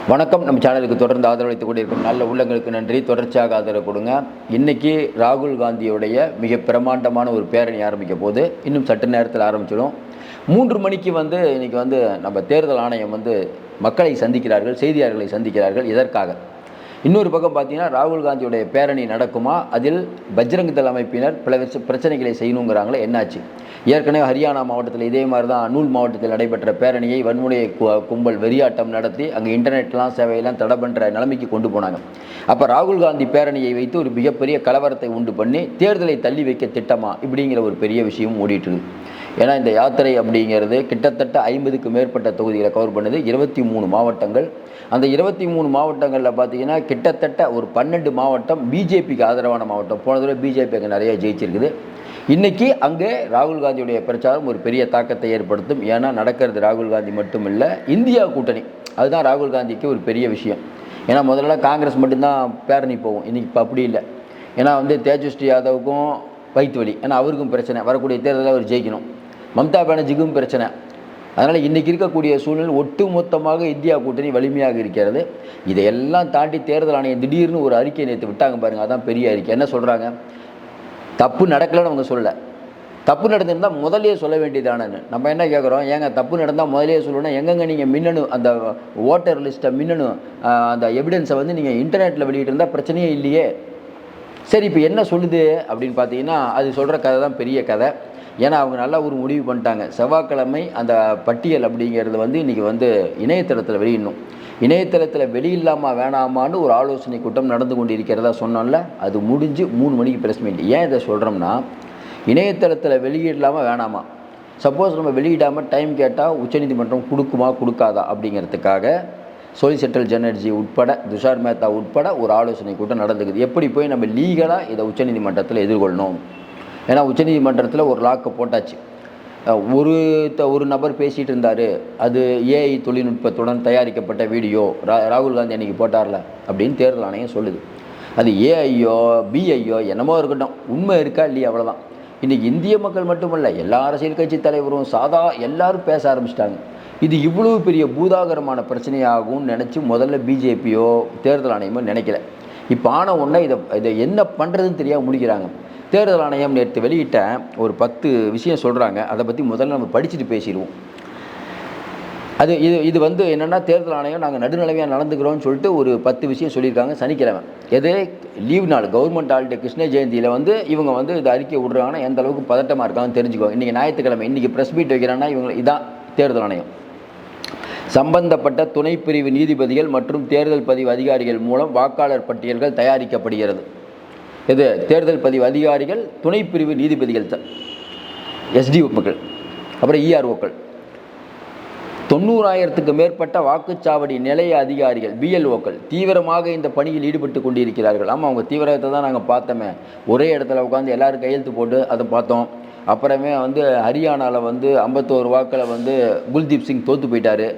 வணக்கம். நம்ம சேனலுக்கு தொடர்ந்து ஆதரவளித்துக் கொண்டிருக்கும் நல்ல உள்ளங்களுக்கு நன்றி. தொடர்ச்சியாக ஆதரவு கொடுங்க. இன்றைக்கி ராகுல் காந்தியுடைய மிக பிரமாண்டமான ஒரு பேரணி ஆரம்பிக்க போது இன்னும் சற்று நேரத்தில் ஆரம்பிச்சிடும். 3 மணிக்கு இன்றைக்கி நம்ம தேர்தல் ஆணையம் மக்களை சந்திக்கிறார்கள், செய்தியாளர்களை சந்திக்கிறார்கள். இதற்காக இன்னொரு பக்கம் பார்த்தீங்கன்னா ராகுல் காந்தியுடைய பேரணி நடக்குமா, அதில் பஜ்ரங் தள் அமைப்பினர் பல பிரச்சனைகளை செய்யணுங்கிறாங்களே, என்னாச்சு? ஏற்கனவே ஹரியானா மாவட்டத்தில் இதே மாதிரி தான் அன்னூல் மாவட்டத்தில் நடைபெற்ற பேரணியை வன்முறை கும்பல் வெறியாட்டம் நடத்தி அங்கே இன்டர்நெட்லாம் சேவையெல்லாம் தடை பண்ணுற நிலைமைக்கு கொண்டு போனாங்க. அப்போ ராகுல் காந்தி பேரணியை வைத்து ஒரு மிகப்பெரிய கலவரத்தை உண்டு பண்ணி தேர்தலை தள்ளி வைக்க திட்டமா இப்படிங்கிற ஒரு பெரிய விஷயம் ஓடிட்டுருக்கு. ஏன்னா இந்த யாத்திரை அப்படிங்கிறது கிட்டத்தட்ட 50க்கு மேற்பட்ட தொகுதிகளை கவர் பண்ணுது. 23 மாவட்டங்கள். அந்த 23 மாவட்டங்களில் பார்த்தீங்கன்னா கிட்டத்தட்ட ஒரு 12 மாவட்டம் பிஜேபிக்கு ஆதரவான மாவட்டம். போன தடவை பிஜேபி அங்கே நிறைய ஜெயிச்சிருக்குது. இன்றைக்கி அங்கே ராகுல் காந்தியுடைய பிரச்சாரம் ஒரு பெரிய தாக்கத்தை ஏற்படுத்தும். ஏன்னா நடக்கிறது ராகுல் காந்தி மட்டும் இல்லை, இந்தியா கூட்டணி. அதுதான் ராகுல் காந்திக்கு ஒரு பெரிய விஷயம். ஏன்னா முதல்ல காங்கிரஸ் மட்டும்தான் பேரணி போகும், இன்றைக்கி இப்போ அப்படி இல்லை. ஏன்னா தேஜஸ்வி யாதவுக்கும் வயிற்று வலி, ஏன்னா அவருக்கும் பிரச்சனை, வரக்கூடிய தேர்தலில் அவர் ஜெயிக்கணும். மம்தா பானர்ஜிக்கும் பிரச்சனை. அதனால் இன்றைக்கி இருக்கக்கூடிய சூழ்நிலை ஒட்டு மொத்தமாக இந்தியா கூட்டணி வலிமையாக இருக்கிறது. இதையெல்லாம் தாண்டி தேர்தல் ஆணையம் திடீர்னு ஒரு அறிக்கை நேற்று விட்டாங்க பாருங்கள். அதான் பெரிய அறிக்கை. என்ன சொல்கிறாங்க? தப்பு நடக்கலைன்னு அவங்க சொல்லலை, தப்பு நடந்திருந்தால் முதலே சொல்ல வேண்டியதானு. நம்ம என்ன கேட்குறோம்? ஏங்க தப்பு நடந்தால் முதலே சொல்லணும், எங்கெங்க நீங்கள் மின்னணு அந்த ஓட்டர் லிஸ்ட்டை மின்னணு அந்த எவிடன்ஸை நீங்கள் இன்டர்நெட்டில் வெளியிட்டு இருந்தால் பிரச்சனையே இல்லையே. சரி, இப்போ என்ன சொல்லுது அப்படின்னு பார்த்தீங்கன்னா, அது சொல்கிற கதை தான் பெரிய கதை. ஏன்னா அவங்க நல்லா ஒரு முடிவு பண்ணிட்டாங்க. செவ்வாய்க்கிழமை அந்த பட்டியல் அப்படிங்கிறது இன்றைக்கி இணையதளத்தில் வெளியிடணும். இணையதளத்தில் வெளியில்லாமல் வேணாமான்னு ஒரு ஆலோசனை கூட்டம் நடந்து கொண்டு இருக்கிறதா சொன்னோம்ல, அது முடிஞ்சு 3 மணிக்கு ப்ரெஸ் மீட். ஏன் இதை சொல்கிறோம்னா, இணையதளத்தில் வெளியிடலாமல் வேணாமா, சப்போஸ் நம்ம வெளியிடாமல் டைம் கேட்டால் உச்சநீதிமன்றம் கொடுக்குமா கொடுக்காதா அப்படிங்கிறதுக்காக சொலிசிட்டர் ஜெனர்ஜி உட்பட துஷார் மேத்தா உட்பட ஒரு ஆலோசனை கூட்டம் நடந்துக்குது. எப்படி போய் நம்ம லீகலாக இதை உச்சநீதிமன்றத்தில் எதிர்கொள்ளணும். ஏன்னா உச்சநீதிமன்றத்தில் ஒரு லாக்கை போட்டாச்சு. ஒரு நபர் பேசிகிட்டு இருந்தார், அது ஏஐ தொழில்நுட்பத்துடன் தயாரிக்கப்பட்ட வீடியோ ராகுல் காந்தி அன்றைக்கி போட்டார்ல அப்படின்னு தேர்தல் ஆணையம் சொல்லுது. அது ஏஐயோ பிஐயோ என்னமோ இருக்கட்டும், உண்மை இருக்கா இல்லையா, அவ்வளோதான். இன்றைக்கி இந்திய மக்கள் மட்டுமல்ல, எல்லா அரசியல் கட்சி தலைவரும் எல்லாரும் பேச ஆரம்பிச்சிட்டாங்க. இது இவ்வளவு பெரிய பூதாகரமான பிரச்சனையாகும்னு நினச்சி முதல்ல பிஜேபியோ தேர்தல் ஆணையமோ நினைக்கல. இப்போ ஆன உடனே இதை என்ன பண்ணுறதுன்னு தெரியாமல் முடிக்கிறாங்க. தேர்தல் ஆணையம் நேற்று வெளியிட்ட ஒரு 10 விஷயம் சொல்கிறாங்க. அதை பற்றி முதல்ல நம்ம படிச்சுட்டு பேசிடுவோம். இது என்னென்னா, தேர்தல் ஆணையம் நாங்கள் நடுநிலைமையாக நடந்துக்கிறோம்னு சொல்லிட்டு ஒரு 10 விஷயம் சொல்லியிருக்காங்க. சனிக்கிழமை எது லீவ் நாள், கவர்மெண்ட் ஹாலிடே, கிருஷ்ண ஜெயந்தியில் இவங்க இந்த அறிக்கை விடுறாங்கன்னா எந்த அளவுக்கு பதட்டமாக இருக்காங்கன்னு தெரிஞ்சுக்கோ. இன்றைக்கி ஞாயிற்றுக்கிழமை, இன்றைக்கி ப்ரெஸ் மீட் வைக்கிறாங்கன்னா இதான் தேர்தல் ஆணையம். சம்பந்தப்பட்ட துணைப்பிரிவு நீதிபதிகள் மற்றும் தேர்தல் பதிவு அதிகாரிகள் மூலம் வாக்காளர் பட்டியல்கள் தயாரிக்கப்படுகிறது. இது தேர்தல் பதிவு அதிகாரிகள், துணைப்பிரிவு நீதிபதிகள், எஸ்டிஓக்கள், அப்புறம் இஆர்ஓக்கள், 90,000க்கு மேற்பட்ட வாக்குச்சாவடி நிலைய அதிகாரிகள், பிஎல்ஓக்கள் தீவிரமாக இந்த பணியில் ஈடுபட்டு கொண்டிருக்கிறார்கள். ஆமாம், அவங்க தீவிரத்தை தான் நாங்கள் பார்த்தோமே. ஒரே இடத்துல உட்காந்து எல்லோரும் கையெழுத்து போட்டு அதை பார்த்தோம். அப்புறமே ஹரியானாவில் 51 வாக்கில் குல்தீப் சிங் தோற்று போயிட்டார்.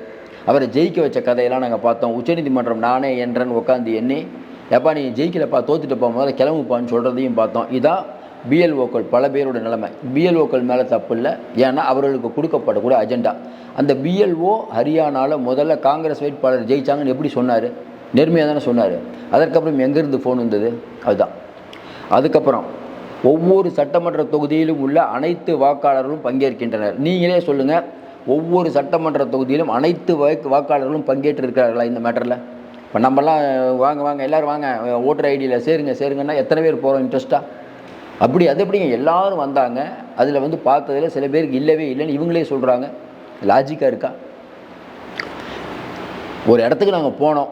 அவரை ஜெயிக்க வச்ச கதையெல்லாம் நாங்கள் பார்த்தோம். உச்சநீதிமன்றம் நானே என்றன்னு உட்காந்து எண்ணி, எப்பா நீ ஜெயிக்கலப்பா, தோத்துட்டுப்பா, முதல்ல கிளம்புப்பான்னு சொல்கிறதையும் பார்த்தோம். இதான் பிஎல்ஓக்கள் பல பேரோட நிலைமை. பிஎல்ஓக்கள் மேலே தப்பு இல்லை, ஏன்னா அவர்களுக்கு கொடுக்கப்படக்கூடிய அஜெண்டா. அந்த பிஎல்ஓ ஹரியானாவில் முதல்ல காங்கிரஸ் வேட்பாளர் ஜெயிச்சாங்கன்னு எப்படி சொன்னார்? நேர்மையாக தானே சொன்னார். அதற்கப்புறம் எங்கேருந்து ஃபோன் வந்தது? அதுதான். அதுக்கப்புறம் ஒவ்வொரு சட்டமன்ற தொகுதியிலும் உள்ள அனைத்து வாக்காளர்களும் பங்கேற்கின்றனர். நீங்களே சொல்லுங்கள், ஒவ்வொரு சட்டமன்ற தொகுதியிலும் அனைத்து வாக்காளர்களும் பங்கேற்று இருக்கிறார்களா இந்த மேட்டரில்? இப்போ நம்மலாம் வாங்க எல்லோரும் வாங்க ஓட்டர் ஐடியில் சேருங்கன்னா எத்தனை பேர் போகிறோம் இன்ட்ரெஸ்ட்டாக? அது எப்படிங்க எல்லோரும் வந்தாங்க. அதில் பார்த்ததில் சில பேருக்கு இல்லவே இல்லைன்னு இவங்களே சொல்கிறாங்க. லாஜிக்காக இருக்கா? ஒரு இடத்துக்கு நாங்கள் போனோம்,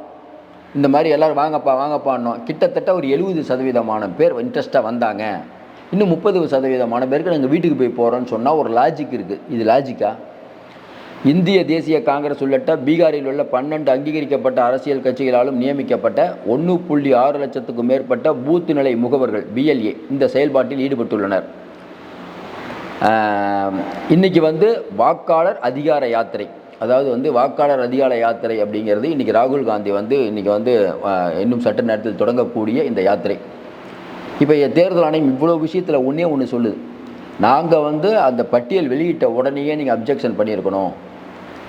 இந்த மாதிரி எல்லோரும் வாங்கப்பான்னோம். கிட்டத்தட்ட ஒரு 70% பேர் இன்ட்ரெஸ்ட்டாக வந்தாங்க. இன்னும் 30% பேருக்கு நாங்கள் வீட்டுக்கு போய் போகிறோன்னு சொன்னால் ஒரு லாஜிக் இருக்குது. இது லாஜிக்கா? இந்திய தேசிய காங்கிரஸ் உள்ளிட்ட பீகாரில் உள்ள 12 அங்கீகரிக்கப்பட்ட அரசியல் கட்சிகளாலும் நியமிக்கப்பட்ட 1.6 லட்சத்துக்கும் மேற்பட்ட பூத்து நிலை முகவர்கள் பிஎல்ஏ இந்த செயல்பாட்டில் ஈடுபட்டுள்ளனர். இன்றைக்கி வாக்காளர் அதிகார யாத்திரை, அதாவது வாக்காளர் அதிகார யாத்திரை அப்படிங்கிறது இன்றைக்கி ராகுல் காந்தி இன்றைக்கி இன்னும் சற்று நேரத்தில் தொடங்கக்கூடிய இந்த யாத்திரை. இப்போ தேர்தல் ஆணையம் இவ்வளோ விஷயத்தில் ஒன்று சொல்லுது. நாங்கள் அந்த பட்டியல் வெளியிட்ட உடனேயே நீங்கள் அப்ஜெக்ஷன் பண்ணியிருக்கணும்,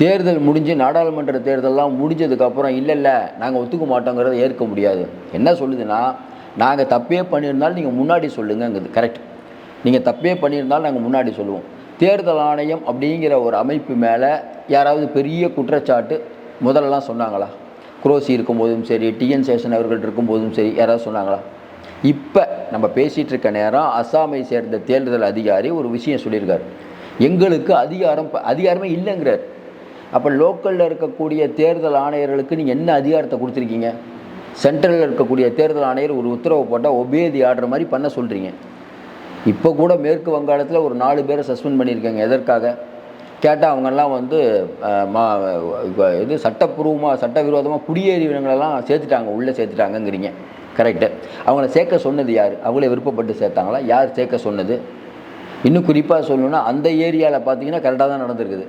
தேர்தல் முடிஞ்சு நாடாளுமன்ற தேர்தலெலாம் முடிஞ்சதுக்கப்புறம் இல்லை நாங்கள் ஒத்துக்க மாட்டோங்கிறத ஏற்க முடியாது. என்ன சொல்லுதுன்னா, நாங்கள் தப்பே பண்ணியிருந்தாலும் நீங்கள் முன்னாடி சொல்லுங்கங்குது. கரெக்ட், நீங்கள் தப்பே பண்ணியிருந்தாலும் நாங்கள் முன்னாடி சொல்லுவோம். தேர்தல் ஆணையம் அப்படிங்கிற ஒரு அமைப்பு மேலே யாராவது பெரிய குற்றச்சாட்டு முதல்லலாம் சொன்னாங்களா? குரோசி இருக்கும்போதும் சரி, டிஎன் சேஷன் அவர்கள் இருக்கும்போதும் சரி, யாராவது சொன்னாங்களா? இப்போ நம்ம பேசிகிட்டு இருக்க நேரம் அஸ்ஸாமை சேர்ந்த தேர்தல் அதிகாரி ஒரு விஷயம் சொல்லியிருக்கார். எங்களுக்கு அதிகாரமே இல்லைங்கிறார். அப்போ லோக்கலில் இருக்கக்கூடிய தேர்தல் ஆணையர்களுக்கு நீங்கள் என்ன அதிகாரத்தை கொடுத்துருக்கீங்க? சென்ட்ரலில் இருக்கக்கூடிய தேர்தல் ஆணையர் ஒரு உத்தரவு போட்டால் ஒபேதி ஆடுற மாதிரி பண்ண சொல்கிறீங்க. இப்போ கூட மேற்கு வங்காளத்தில் ஒரு 4 பேரை சஸ்பெண்ட் பண்ணியிருக்காங்க. எதற்காக கேட்டால் அவங்கெல்லாம் வந்து இது சட்டவிரோதமாக குடியேறினங்களெல்லாம் உள்ளே சேர்த்துட்டாங்கங்கிறீங்க. கரெக்டு. அவங்கள சேர்க்க சொன்னது யார்? அவங்களே விருப்பப்பட்டு சேர்த்தாங்களா? யார் சேர்க்க சொன்னது? இன்னும் குறிப்பாக சொல்லணுன்னா அந்த ஏரியாவில் பார்த்தீங்கன்னா கரெக்டாக தான் நடந்திருக்குது.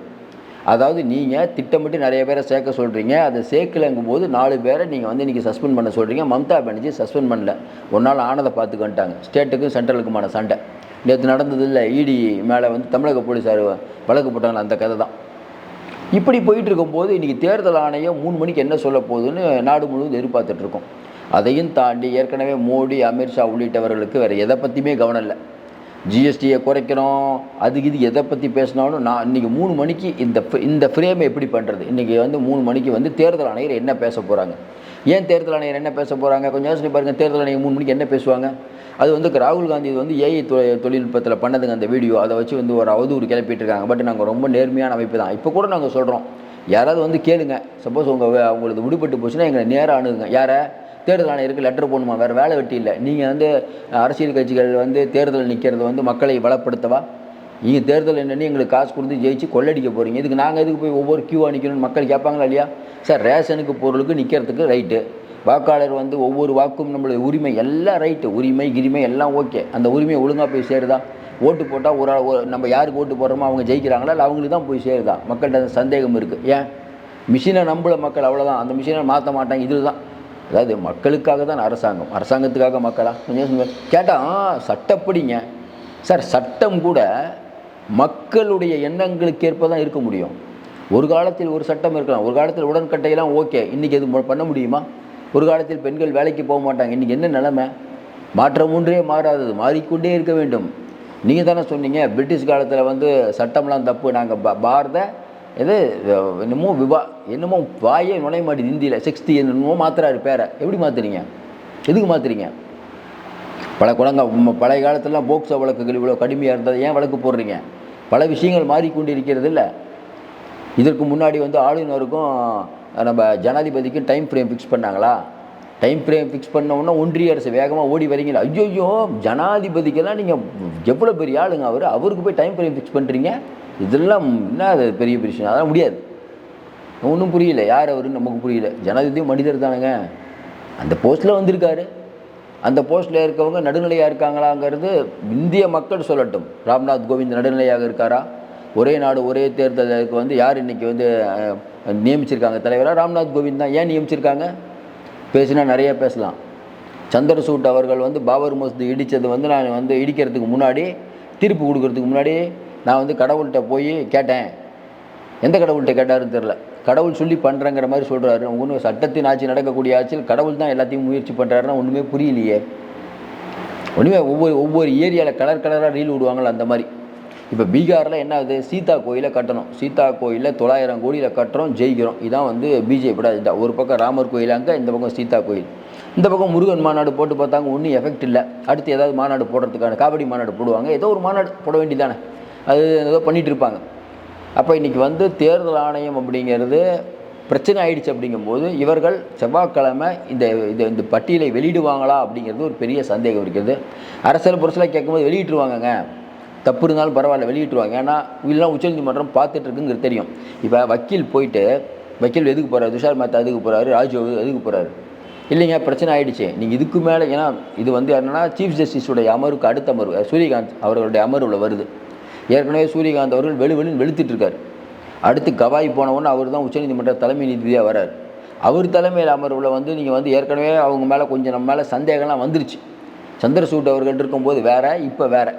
அதாவது நீங்கள் திட்டமிட்டு நிறைய பேரை சேர்க்க சொல்கிறீங்க, அதை சேர்க்கலைங்கும் போது 4 பேரை நீங்கள் வந்து இன்றைக்கி சஸ்பெண்ட் பண்ண சொல்கிறீங்க. மம்தா பானர்ஜி சஸ்பெண்ட் பண்ணல, ஒரு நாள் ஆனதை பார்த்துக்கிட்டாங்க. ஸ்டேட்டுக்கும் சென்ட்ரலுக்குமான சண்டை நேற்று நடந்தது இல்லை, இடி மேலே வந்து தமிழக போலீஸார் வழக்கு போட்டாங்க, அந்த கதை தான். இப்படி போயிட்டு இருக்கும்போது இன்றைக்கி தேர்தல் ஆணையம் 3 மணிக்கு என்ன சொல்ல போகுதுன்னு நாடு முழுவதும் எதிர்பார்த்துட்ருக்கோம். அதையும் தாண்டி ஏற்கனவே மோடி, அமித்ஷா உள்ளிட்டவர்களுக்கு வேறு எதை பற்றியுமே கவனம் இல்லை. ஜிஎஸ்டியை குறைக்கணும், அதுக்கு இது எதை பற்றி பேசினாலும் நான் இன்றைக்கி 3 மணிக்கு இந்த ஃப்ரேமை எப்படி பண்ணுறது? இன்றைக்கி வந்து 3 மணிக்கு வந்து தேர்தல் ஆணையர் என்ன பேச போகிறாங்க? ஏன் தேர்தல் ஆணையர் என்ன பேச போகிறாங்க? கொஞ்சம் யோசனை பாருங்கள். தேர்தல் ஆணையர் 3 மணிக்கு என்ன பேசுவாங்க? அது வந்து ராகுல் காந்தி வந்து ஏஐ தொழில்நுட்பத்தில் பண்ணதுங்க அந்த வீடியோ. அதை வச்சு வந்து ஒரு அவதூறு கிளப்பிட்டு இருக்காங்க. பட் நாங்கள் ரொம்ப நேர்மையான அமைப்பு தான். இப்போ கூட நாங்கள் சொல்கிறோம், யாராவது வந்து கேளுங்க, சப்போஸ் அவங்களுக்கு விடுபட்டு போச்சுன்னா எங்களை நேராக அணுகுங்க. யாரை? தேர்தல் ஆணையருக்கு லெட்டர் போடணுமா? வேறு வேலை வெட்டி இல்லை. நீங்கள் வந்து அரசியல் கட்சிகள் வந்து தேர்தல் நிற்கிறது வந்து மக்களை பலப்படுத்தவா? நீங்கள் தேர்தல் என்னென்னு எங்களுக்கு காசு கொடுத்து ஜெயிச்சு கொள்ளடிக்க போகிறீங்க. இதுக்கு நாங்கள் எதுக்கு போய் ஒவ்வொரு கியூவாக நிற்கணும்னு மக்கள் கேட்பாங்களா இல்லையா? சார், ரேஷனுக்கு பொருளுக்கு நிற்கிறதுக்கு ரைட்டு, வாக்காளர் வந்து ஒவ்வொரு வாக்கும் நம்மளுடைய உரிமை, எல்லாம் ரைட்டு, உரிமை கிரிமை எல்லாம் ஓகே. அந்த உரிமையை ஒழுங்காக போய் சேருதா? ஓட்டு போட்டால் நம்ம யாருக்கு ஓட்டு போடுறோமோ அவங்க ஜெயிக்கிறாங்களா? இல்லை அவங்களுக்கு தான் போய் சேருதா? மக்கள்கிட்ட சந்தேகம் இருக்குது. ஏன்? மிஷினை நம்பல மக்கள், அவ்வளோதான். அந்த மிஷினை மாற்ற மாட்டாங்க. இதுதான், அதாவது மக்களுக்காக தான் அரசாங்கத்துக்காக மக்களா? கொஞ்சம் கேட்டால் சட்டப்படிங்க சார். சட்டம் கூட மக்களுடைய எண்ணங்களுக்கு ஏற்ப தான் இருக்க முடியும். ஒரு காலத்தில் ஒரு சட்டம் இருக்கலாம், ஒரு காலத்தில் உடன்கட்டையெல்லாம் ஓகே. இன்றைக்கி எது பண்ண முடியுமா? ஒரு காலத்தில் பெண்கள் வேலைக்கு போக மாட்டாங்க. இன்றைக்கி என்ன நிலைமை? மாற்றம் ஒன்றே மாறாதது, மாறிக்கொண்டே இருக்க வேண்டும். நீங்கள் தானே சொன்னீங்க பிரிட்டிஷ் காலத்தில் வந்து சட்டம்லாம் தப்பு, நாங்கள் பாரத இது என்னமோ வாயே நுழைய மாட்டேது இந்தியில். 6th என்னமோ மாற்றுறாரு பேரை. எப்படி மாற்றுறீங்க? எதுக்கு மாற்றுறீங்க? பழைய காலத்துலலாம் போக்சோ வழக்குகள் இவ்வளோ கடுமையாக இருந்தது, ஏன் வழக்கு போடுறீங்க? பல விஷயங்கள் மாறிக்கொண்டிருக்கிறது இல்லை. இதற்கு முன்னாடி வந்து ஆளுநருக்கும் நம்ம ஜனாதிபதிக்கும் டைம் ஃப்ரேம் ஃபிக்ஸ் பண்ணாங்களா? டைம் ஃப்ரேம் ஃபிக்ஸ் பண்ணோன்னா ஒன்றிய அரசு வேகமாக ஓடி வரீங்களா? ஐயோ, ஜனாதிபதிக்கெல்லாம் நீங்கள் எவ்வளோ பெரிய ஆளுங்க, அவருக்கு போய் டைம் ஃப்ரேம் ஃபிக்ஸ் பண்ணுறீங்க? இதெல்லாம் என்ன அது பெரிய விஷயம்? அதெல்லாம் முடியாது. ஒன்றும் புரியல. யார் அவருன்னு நமக்கு புரியல. ஜனாதிபதியும் மனிதர் தானுங்க. அந்த போஸ்ட்டில் வந்திருக்காரு. அந்த போஸ்ட்டில் இருக்கவங்க நடுநிலையாக இருக்காங்களாங்கிறது இந்திய மக்கள் சொல்லட்டும். ராம்நாத் கோவிந்த் நடுநிலையாக இருக்காரா? ஒரே நாடு ஒரே தேர்தலுக்கு வந்து யார் இன்றைக்கி வந்து நியமிச்சிருக்காங்க தலைவராக? ராம்நாத் கோவிந்த் தான். ஏன் நியமிச்சிருக்காங்க? பேசினா நிறைய பேசலாம். சந்திரசூட் அவர்கள் வந்து பாபர் மசூதி இடித்தது வந்து நான் வந்து இடிக்கிறதுக்கு முன்னாடி, தீர்ப்பு கொடுக்கறதுக்கு முன்னாடி நான் வந்து கடவுள்கிட்ட போய் கேட்டேன். எந்த கடவுள்கிட்ட கேட்டாருன்னு தெரில. கடவுள் சொல்லி பண்ணுறேங்கிற மாதிரி சொல்கிறாரு. ஒன்றும் சட்டத்தின் ஆட்சி நடக்கக்கூடிய ஆட்சியில் கடவுள் தான் எல்லாத்தையும் முயற்சி பண்ணுறாருன்னா ஒன்றுமே புரியலையே. ஒன்றுமே ஒவ்வொரு ஏரியாவில் கலராக ரீல் விடுவாங்கள அந்த மாதிரி. இப்போ பீகாரில் என்ன ஆகுது? சீதா கோயிலை கட்டணும். சீதா கோயிலில் 900 கோடியில் கட்டுறோம், ஜெயிக்கிறோம். இதான் வந்து பிஜேபியோட இதுதான். ஒரு பக்கம் ராமர் கோயில், அங்கே இந்த பக்கம் சீதா கோயில், இந்த பக்கம் முருகன் மாநாடு போட்டு பார்த்தாங்க, ஒன்றும் எஃபெக்ட் இல்லை. அடுத்து ஏதாவது மாநாடு போடுறதுக்கான காவடி மாநாடு போடுவாங்க. ஏதோ ஒரு மாநாடு போட வேண்டியதானே, அது ஏதோ பண்ணிகிட்டு இருப்பாங்க. அப்போ இன்றைக்கி வந்து தேர்தல் ஆணையம் அப்படிங்கிறது பிரச்சனை ஆயிடுச்சு. அப்படிங்கும்போது இவர்கள் செவ்வாய்க்கிழமை இந்த பட்டியலை வெளியிடுவாங்களா அப்படிங்கிறது ஒரு பெரிய சந்தேகம் இருக்கிறது. அரசியல் புரட்சியில் கேட்கும்போது வெளியிட்டுருவாங்கங்க, தப்பு இருந்தாலும் பரவாயில்ல வெளியிட்டுருவாங்க. ஏன்னா இதெல்லாம் உச்சநீதிமன்றம் பார்த்துட்ருக்குங்கிறது தெரியும். இப்போ வக்கீல் எதுக்கு போகிறாரு? துஷார் மேத்தா எதுக்கு போகிறாரு? ராஜு எதுக்கு போகிறாரு? இல்லைங்க, பிரச்சனை ஆகிடுச்சு. நீங்கள் இதுக்கு மேலே, ஏன்னா இது வந்து என்னென்னா சீஃப் ஜஸ்டிஸுடைய அமர்வுக்கு அடுத்த அமர்வு சூரியகாந்த் அவர்களுடைய அமர்வில் வருது. ஏற்கனவே சூரியகாந்த் அவர்கள் வெளுத்துட்டு இருக்கார். அடுத்து கவாய் போனவொன்னு அவர் தான் உச்சநீதிமன்ற தலைமை நீதிபதியாக வர்றார். அவர் தலைமையில் அமர்வில் வந்து நீங்கள் வந்து ஏற்கனவே அவங்க மேலே கொஞ்சம் நம்ம மேலே சந்தேகம்லாம் வந்துருச்சு. சந்திரசூட் அவர்கள் இருக்கும்போது வேறு, இப்போ வேறு.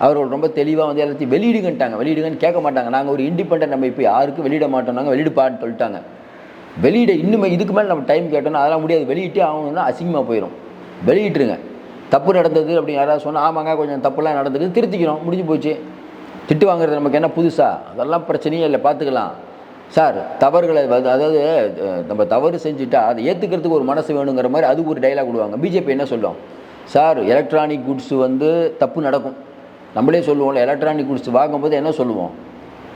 அவர்கள் ரொம்ப தெளிவாக வந்து எல்லாத்தையும் வெளியிடுங்கன்ட்டாங்க. வெளியிடுங்கன்னு கேட்க மாட்டாங்க. நாங்கள் ஒரு இண்டிபெண்டன்ட் நம்ம இப்போ யாருக்கும் வெளியிட மாட்டோம், நாங்கள் வெளியிடுப்பான்னு சொல்லிட்டாங்க. வெளியிட இன்னுமே இதுக்கு மேலே நம்ம டைம் கேட்டோம்னா அதெல்லாம் முடியாது. வெளியிட்டே ஆகணும்னா அசிங்கமாக போயிடும். வெளியிட்டுருங்க. தப்பு நடந்தது அப்படின்னு யாராவது சொன்னால் ஆமாங்க கொஞ்சம் தப்புலாம் நடந்தது திருத்திக்கிறோம், முடிஞ்சு போச்சு. திட்டு வாங்குறது நமக்கு என்ன புதுசா? அதெல்லாம் பிரச்சனையே இல்லை, பார்த்துக்கலாம் சார். தவறுகளை அதாவது நம்ம தவறு செஞ்சுட்டா அதை ஏற்றுக்கிறதுக்கு ஒரு மனசு வேணுங்கிற மாதிரி அது ஒரு டைலாக் விடுவாங்க. பிஜேபி என்ன சொல்லும்? சார் எலக்ட்ரானிக் குட்ஸு வந்து தப்பு நடக்கும், நம்மளே சொல்லுவோம்ல. எலக்ட்ரானிக் குட்ஸ் வாங்கும்போது என்ன சொல்லுவோம்?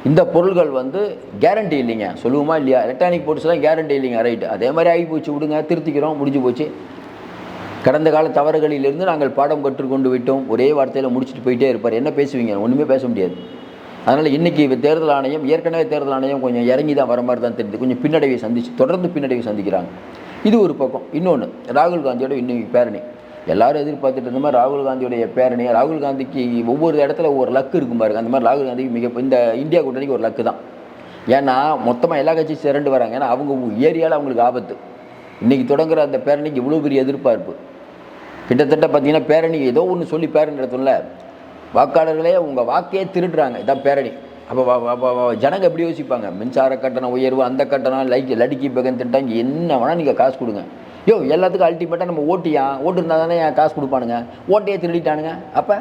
இந்த பொருள்கள் வந்து கேரண்டி இல்லைங்க சொல்லுவோமா இல்லையா? எலக்ட்ரானிக் பொருட்ஸ்லாம் கேரண்டி இல்லைங்க, ரைட்டு. அதே மாதிரி ஆகி போச்சு, விடுங்க, திருத்திக்கிறோம், முடிஞ்சு போச்சு. கடந்த கால தவறுகளிலிருந்து நாங்கள் பாடம் கற்றுக்கொண்டு விட்டோம். ஒரே வார்த்தையில் முடிச்சுட்டு போயிட்டே இருப்பார். என்ன பேசுவீங்க? ஒன்றுமே பேச முடியாது. அதனால் இன்றைக்கி தேர்தல் ஆணையம், ஏற்கனவே தேர்தல் ஆணையம் கொஞ்சம் இறங்கி தான் வர மாதிரி தான் தெரியுது. கொஞ்சம் பின்னடைவை தொடர்ந்து பின்னடைவை சந்திக்கிறாங்க. இது ஒரு பக்கம். இன்னொன்று, ராகுல் காந்தியோட இன்னைக்கு பேரணி எல்லாரும் எதிர்பார்த்துட்டு இருந்த மாதிரி ராகுல் காந்தியுடைய பேரணி. ராகுல் காந்திக்கு ஒவ்வொரு இடத்துல ஒவ்வொரு லக்கு இருக்கும் பாருங்க. அந்த மாதிரி ராகுல் காந்திக்கு இந்த இந்தியா கூட்டணிக்கு ஒரு லக்கு தான். ஏன்னா மொத்தமாக எல்லா கட்சியும் திரண்டு வராங்க. ஏன்னா அவங்க ஏரியாவில் அவங்களுக்கு ஆபத்து. இன்றைக்கி தொடங்குற அந்த பேரணிக்கு இவ்வளோ பெரிய எதிர்பார்ப்பு. கிட்டத்தட்ட பார்த்தீங்கன்னா பேரணி ஏதோ ஒன்று சொல்லி பேரணி நடத்தும்ல, வாக்காளர்களே உங்கள் வாக்கையே திருடுறாங்க, இதான் பேரணி. அப்போ ஜனங்க எப்படி யோசிப்பாங்க? மின்சார கட்டணம் உயர்வு, அந்த கட்டணம், லடுக்கி பகன் திட்டம், என்ன வேணால் நீங்கள் காசு கொடுங்க. எல்லாத்துக்கும் அல்டிமேட்டாக நம்ம ஓட்டு இருந்தால் தானே காசு கொடுப்பானுங்க. ஓட்டையே திருடிட்டானுங்க. அப்போ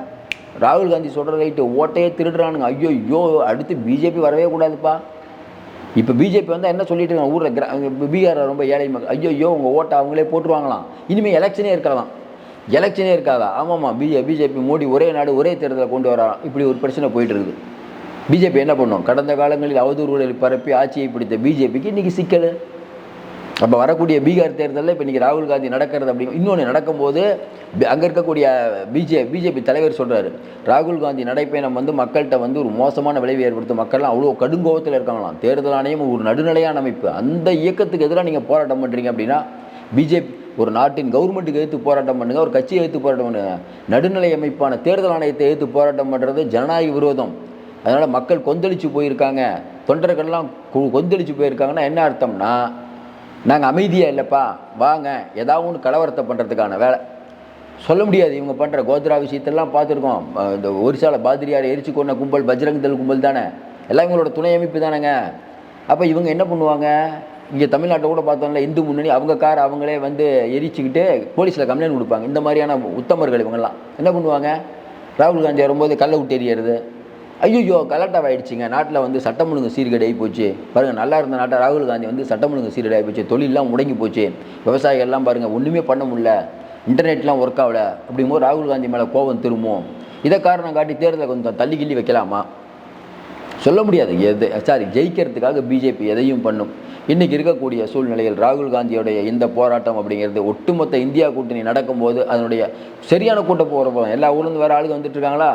ராகுல் காந்தி சொல்கிற ரைட்டு, ஓட்டையே திருடுறானுங்க. ஐயோ அடுத்து பிஜேபி வரவே கூடாதுப்பா. இப்போ பிஜேபி வந்தால் என்ன சொல்லிட்டு இருக்காங்க ஊரில், பீகாரில் ரொம்ப ஏழை மக்கள், ஐயோ உங்கள் ஓட்டை அவங்களே போட்டுருவாங்களாம், இனிமேல் எலெக்ஷனே இருக்கலாம். எலெக்ஷனே இருக்காதா? ஆமாம்மா, பிஜேபி மோடி ஒரே நாடு ஒரே தேர்தலை கொண்டு வரான். இப்படி ஒரு பிரச்சனை போயிட்டு இருக்குது. பிஜேபி என்ன பண்ணும்? கடந்த காலங்களில் அவதூறுகளை பரப்பி ஆட்சியை பிடித்த பிஜேபிக்கு இன்றைக்கி சிக்கல். அப்போ வரக்கூடிய பீகார் தேர்தலில் இப்போ இன்றைக்கி ராகுல் காந்தி நடக்கிறது. அப்படி இன்னொன்று நடக்கும்போது அங்கே இருக்கக்கூடிய பிஜேபி தலைவர் சொல்கிறாரு, ராகுல் காந்தி நடைப்பயணம் வந்து மக்கள்கிட்ட வந்து ஒரு மோசமான விளைவை ஏற்படுத்தும், மக்கள்லாம் அவ்வளோ கடுங்கோவத்தில் இருக்காங்களாம். தேர்தல் ஆணையம் ஒரு நடுநிலையான அமைப்பு, அந்த இயக்கத்துக்கு எதிராக நீங்கள் போராட்டம் பண்ணுறீங்க அப்படின்னா பிஜேபி ஒரு நாட்டின் கவர்மெண்ட்டுக்கு எதிர்த்து போராட்டம் பண்ணுங்கள், ஒரு கட்சியை எதிர்த்து போராட்டம் பண்ணுங்கள். நடுநிலை அமைப்பான தேர்தல் ஆணையத்தை எதிர்த்து போராட்டம் பண்ணுறது ஜனநாயக விரோதம். அதனால் மக்கள் கொந்தளிச்சு போயிருக்காங்க, தொண்டர்கள்லாம் கொந்தளிச்சு போயிருக்காங்கன்னா என்ன அர்த்தம்னா, நாங்கள் அமைதியாக இல்லைப்பா, வாங்க ஏதாவது ஒன்று கலவரத்தை பண்ணுறதுக்கான வேலை. சொல்ல முடியாது. இவங்க பண்ணுற கோத்ரா விஷயத்தெல்லாம் பார்த்துருக்கோம். இந்த ஒரிசாவில் பாதிரியார் எரிச்சு கொண்ட கும்பல் பஜ்ரங் தள் கும்பல் தானே, எல்லாம் இவங்களோட துணை அமைப்பு தானேங்க. அப்போ இவங்க என்ன பண்ணுவாங்க? இங்கே தமிழ்நாட்டை கூட பார்த்தோம்ல, இந்து முன்னணி அவங்க கார் அவங்களே வந்து எரிச்சுக்கிட்டு போலீஸில் கம்ப்ளைண்ட் கொடுப்பாங்க. இந்த மாதிரியான உத்தமர்கள் இவங்கெல்லாம் என்ன பண்ணுவாங்க? ராகுல் காந்தி வரும்போது கல்லை விட்டு எறியறது. ஐயோ கலெக்டாக ஆகிடுச்சிங்க, நாட்டில் வந்து சட்டம் ஒழுங்கு சீர்கேடாகி போச்சு பாருங்கள். நல்லா இருந்த நாட்டை ராகுல் காந்தி வந்து சட்டம் ஒழுங்கு சீர்கேடாகி போச்சு, தொழிலெலாம் முடங்கி போச்சு, விவசாயிகள்லாம் பாருங்கள் ஒன்றுமே பண்ண முடியல, இன்டர்நெட்லாம் ஒர்க் ஆகலை. அப்படிங்கும்போது ராகுல் காந்தி மேலே கோபம் திரும்பும். இதை காரணம் காட்டி தேர்தலை கொஞ்சம் தள்ளி கிள்ளி வைக்கலாமா? சொல்ல முடியாது. ஜெயிக்கிறதுக்காக பிஜேபி எதையும் பண்ணும். இன்றைக்கி இருக்கக்கூடிய சூழ்நிலையில் ராகுல் காந்தியோடைய இந்த போராட்டம் அப்படிங்கிறது ஒட்டுமொத்த இந்தியா கூட்டணி நடக்கும்போது அதனுடைய சரியான கூட்டம் போகிறப்போ எல்லா ஊர்லேருந்து வேறு ஆளுங்க வந்துட்டு இருக்காங்களா.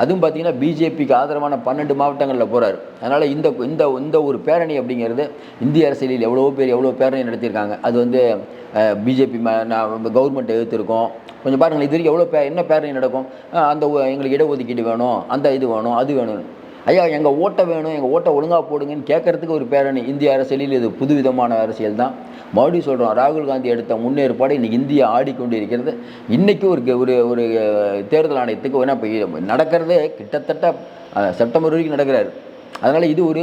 அதுவும் பார்த்திங்கன்னா பிஜேபிக்கு ஆதரவான 12 மாவட்டங்களில் போகிறார். அதனால் இந்த ஒரு பேரணி அப்படிங்கிறது இந்திய அரசியலில் எவ்வளோ பேரணி நடத்தியிருக்காங்க. அது வந்து பிஜேபி கவர்மெண்ட்டை எதிர்த்திருக்கோம். கொஞ்சம் பாருங்கள், இது வரைக்கும் என்ன பேரணி நடக்கும்? அந்த எங்களுக்கு இடஒதுக்கீடு வேணும், அந்த இது வேணும், அது வேணும். ஐயா எங்கள் ஓட்டை வேணும், எங்கள் ஓட்டை ஒழுங்காக போடுங்கன்னு கேட்குறதுக்கு ஒரு பேரணி. இந்திய அரசியலில் இது புதுவிதமான அரசியல் தான். மறுபடியும் சொல்கிறோம், ராகுல் காந்தி எடுத்த முன்னேற்பாடு இன்றைக்கி இந்தியா ஆடிக்கொண்டு இருக்கிறது. இன்றைக்கி ஒரு தேர்தல் ஆணையத்துக்கு வேணால் இப்போ நடக்கிறது கிட்டத்தட்ட செப்டம்பர் வரைக்கும் நடக்கிறாரு. அதனால் இது ஒரு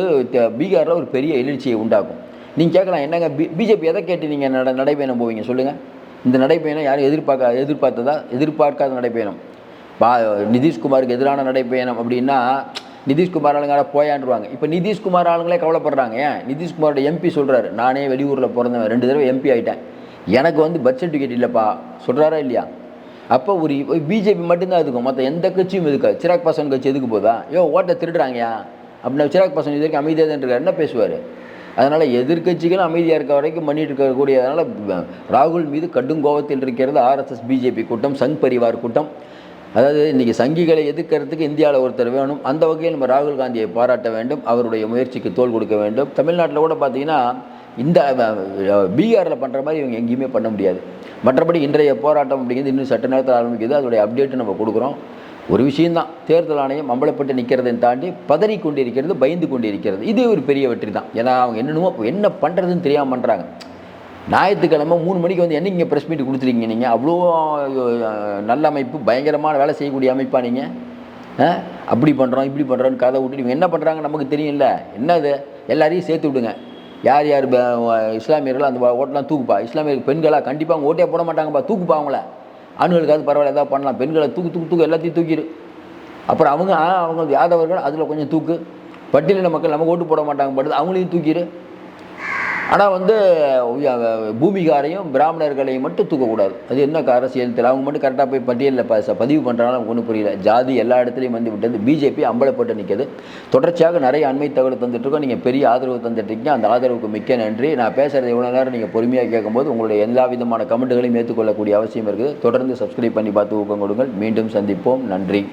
பீகாரில் ஒரு பெரிய எழுச்சியை உண்டாக்கும். நீங்கள் கேட்கலாம், என்னங்க பிஜேபி எதை கேட்டு நீங்கள் நடைபயணம் போவீங்க சொல்லுங்கள்? இந்த நடைப்பயணம் யாரும் எதிர்பார்க்காத நடைப்பயணம். நிதிஷ்குமாருக்கு எதிரான நடைப்பயணம் அப்படின்னா நிதிஷ்குமார் ஆளுங்க போயாண்டுருவாங்க. இப்போ நிதிஷ்குமார் ஆளுங்களே கவலைப்படுறாங்க. ஏன்? நிதிஷ்குமாரோட எம்பி சொல்கிறாரு, நானே வெளியூரில் பிறந்தவன், 2 தடவை எம்பி ஆகிட்டேன், எனக்கு வந்து பர்த் சர்டிஃபிகேட் இல்லைப்பா சொல்கிறாரா இல்லையா? அப்போ ஒரு பிஜேபி மட்டும்தான் இருக்கும், மற்ற எந்த கட்சியும் இருக்காது. சிராக் பாஸ்வான் கட்சி எதுக்கு போதா? ஓட்டை திருடுறாங்கயா அப்படின்னா சிராக் பாஸ்வான் இதற்கு அமைதியாக தான் இருக்கார், என்ன பேசுவார்? அதனால் எதிர்கட்சிகளும் அமைதியாக இருக்க வரைக்கும் பண்ணிட்டு இருக்கக்கூடிய, அதனால் ராகுல் மீது கடும் கோபத்தில் இருக்கிறது ஆர்எஸ்எஸ் பிஜேபி கூட்டம், சங் பரிவார் கூட்டம். அதாவது இன்றைக்கி சங்கிகளை எதிர்க்கிறதுக்கு இந்தியாவில் ஒருத்தர் வேணும். அந்த வகையில் நம்ம ராகுல் காந்தியை பாராட்ட வேண்டும், அவருடைய முயற்சிக்கு தோள் கொடுக்க வேண்டும். தமிழ்நாட்டில் கூட பார்த்திங்கன்னா இந்த பீகாரில் பண்ணுற மாதிரி இவங்க எங்கேயுமே பண்ண முடியாது. மற்றபடி இன்றைய போராட்டம் அப்படிங்கிறது இன்னும் சட்ட நேரத்தில் ஆரம்பிக்குது. அதோடைய அப்டேட்டு நம்ம கொடுக்குறோம். ஒரு விஷயந்தான், தேர்தல் ஆணையம் அம்பலப்பட்டு நிற்கிறதை தாண்டி பதறி கொண்டு இருக்கிறது, பயந்து கொண்டு இருக்கிறது. இது ஒரு பெரிய வெற்றி தான். ஏன்னா அவங்க என்ன பண்ணுறதுன்னு தெரியாமல் பண்ணுறாங்க. ஞாயிற்றுக்கிழமை 3 மணிக்கு வந்து என்ன இங்கே ப்ரெஸ் மீட் கொடுத்துருக்கீங்க? நீங்கள் அவ்வளோ நல்ல அமைப்பு, பயங்கரமான வேலை செய்யக்கூடிய அமைப்பாக நீங்கள் அப்படி பண்ணுறோம் இப்படி பண்ணுறோன்னு கதை விட்டு இவங்க என்ன பண்ணுறாங்க நமக்கு தெரியும்ல. என்னது, எல்லாரையும் சேர்த்து விடுங்க. யார் யார் இஸ்லாமியர்கள் அந்த ஓட்டெலாம் தூக்குப்பா. இஸ்லாமியர்கள் பெண்களாக கண்டிப்பாக அவங்க ஓட்டே போட மாட்டாங்கப்பா, தூக்குப்பா அவங்கள. ஆண்களுக்காவது பரவாயில்ல ஏதாவது பண்ணலாம், பெண்களை தூக்கு எல்லாத்தையும் தூக்கிடு. அப்புறம் அவங்க யாதவர்கள் அதில் கொஞ்சம் தூக்கு. பட்டியலின மக்கள் நமக்கு ஓட்டு போட மாட்டாங்க, படுது அவங்களையும் தூக்கிடு. ஆனால் பூமிகாரையும் பிராமணர்களையும் மட்டும் தூக்கக்கூடாது. அது என்ன அரசியல் தெரியல. அவங்க மட்டும் கரெக்டாக போய் பட்டியலில் பதிவு பண்ணுறாங்க, நமக்கு ஒன்றும் புரியல. ஜாதி எல்லா இடத்துலையும் வந்து விட்டது. பிஜேபி அம்பலப்பட்டு நிற்கிது. தொடர்ச்சியாக நிறைய அண்மை தகவல் தந்துட்டுருக்கோம். நீங்கள் பெரிய ஆதரவு தந்துட்டுருக்கீங்க. அந்த ஆதரவுக்கு மிக்க நன்றி. நான் பேசுகிறது எவ்வளோ நேரம் நீங்கள் பொறுமையாக கேட்கும்போது உங்களுடைய எல்லா விதமான கமெண்ட்டுகளையும் ஏற்றுக்கொள்ளக்கூடிய அவசியம் இருக்குது. தொடர்ந்து சப்ஸ்கிரைப் பண்ணி பார்த்து ஊக்கம் கொடுங்கள். மீண்டும் சந்திப்போம். நன்றி.